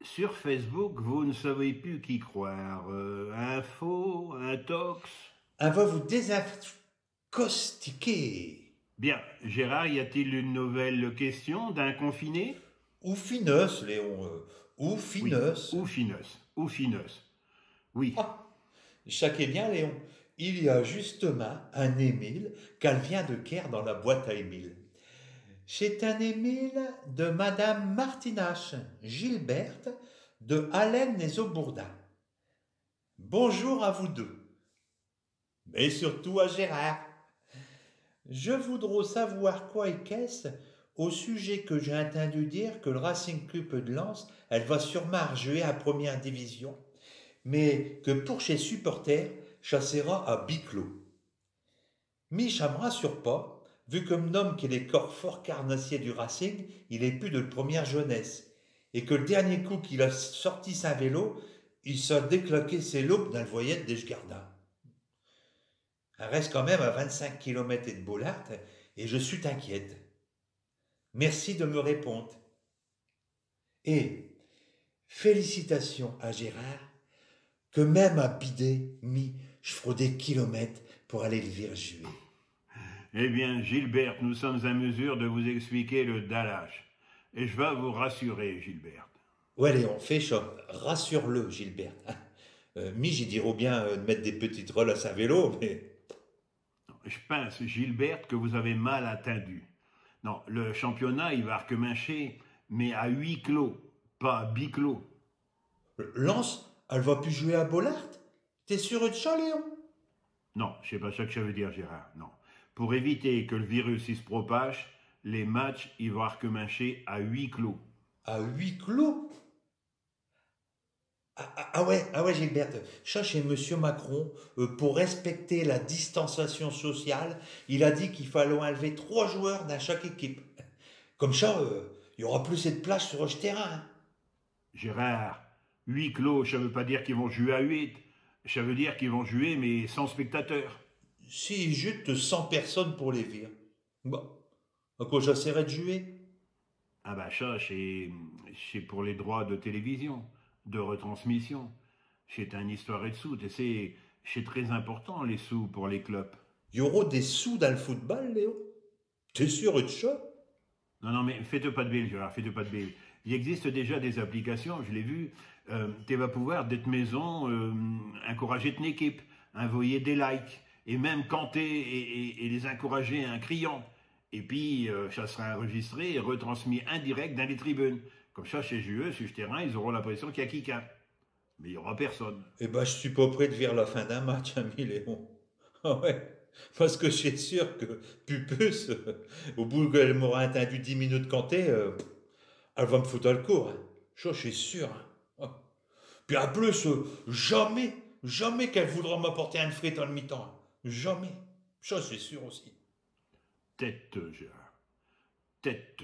Sur Facebook, vous ne savez plus qui croire. Un faux, un tox. On va vous désacoustiquer. Bien, Gérard, y a-t-il une nouvelle question d'un confiné? Ou fineuse, Léon. Ou Oui, fineuse. ou fineuse, ou fineuse. Oui. Ah, chaque est bien, Léon. Il y a justement un Émile qu'elle vient de Caire dans la boîte à Émile. C'est un Émile de Madame Martinache Gilberte de Allen les Aubourdins. Bonjour à vous deux, mais surtout à Gérard. Je voudrais savoir quoi et qu'est-ce au sujet que j'ai entendu dire que le Racing Club de Lens, elle va sûrement jouer à première division, mais que pour chez supporters, ça sera à Biclo. Mais ça me rassure pas, vu que mon homme qui est les corps fort carnassiers du Racing, il est plus de première jeunesse, et que le dernier coup qu'il a sorti sa vélo, il s'est décloqué ses lopes dans le voyette des Jgardins. Elle reste quand même à 25 km de Bollard, et je suis inquiète. Merci de me répondre. Et félicitations à Gérard, que même à Bidet, je ferai des kilomètres pour aller le voir jouer. Eh bien, Gilberte, nous sommes à mesure de vous expliquer le dallage. Et je vais vous rassurer, Gilberte. Ouais, Léon, fais ça. Rassure-le, Gilbert. J'y dirais bien de mettre des petites rolles à sa vélo, mais... Je pense, Gilberte, que vous avez mal attendu. Non, le championnat, il va recommencer, mais à huis clos, pas à biclos. Lance, elle va plus jouer à Bollard? T'es sûr de ça, Léon? Non, c'est pas ça que ça veut dire, Gérard, non. Pour éviter que le virus il se propage, les matchs, il va recommencer à huis clos. À huis clos? Ah ouais, Gilbert, ça chez Monsieur Macron, pour respecter la distanciation sociale, il a dit qu'il fallait enlever 3 joueurs dans chaque équipe. Comme ça, il y aura plus de place sur le terrain. Hein. Gérard, huis clos, ça veut pas dire qu'ils vont jouer à 8. Ça veut dire qu'ils vont jouer, mais sans spectateurs. Si juste 100 personnes pour les vire. Bon, à quoi j'essaierai de jouer? Ah bah ça, c'est pour les droits de télévision, de retransmission. C'est une histoire de sous, et c'est très important, les sous pour les clubs. Il y aura des sous dans le football, Léo? T'es sûr de ça? Non, non, mais faites pas de bile, Gérard, faites pas de bile. Il existe déjà des applications, je l'ai vu. Tu vas pouvoir, d'être maison, encourager ton équipe, envoyer des likes, et même canter et les encourager en criant. Et puis, ça sera enregistré et retransmis indirect dans les tribunes. Comme ça, chez eux, sur le terrain, ils auront l'impression qu'il y a quelqu'un. Mais il n'y aura personne. Eh ben, je suis pas prêt de voir la fin d'un match, ami Léon. Ah ouais. Parce que je suis sûr que Pupus, au bout qu'elle m'aura attendu 10 minutes canter, elle va me foutre le cours. Hein. Ça, je suis sûr. Hein. Ah. Puis en plus, jamais qu'elle voudra m'apporter un frit dans le mi-temps. Hein. Jamais. Ça, c'est sûr aussi. Tête, Gérard. Tête.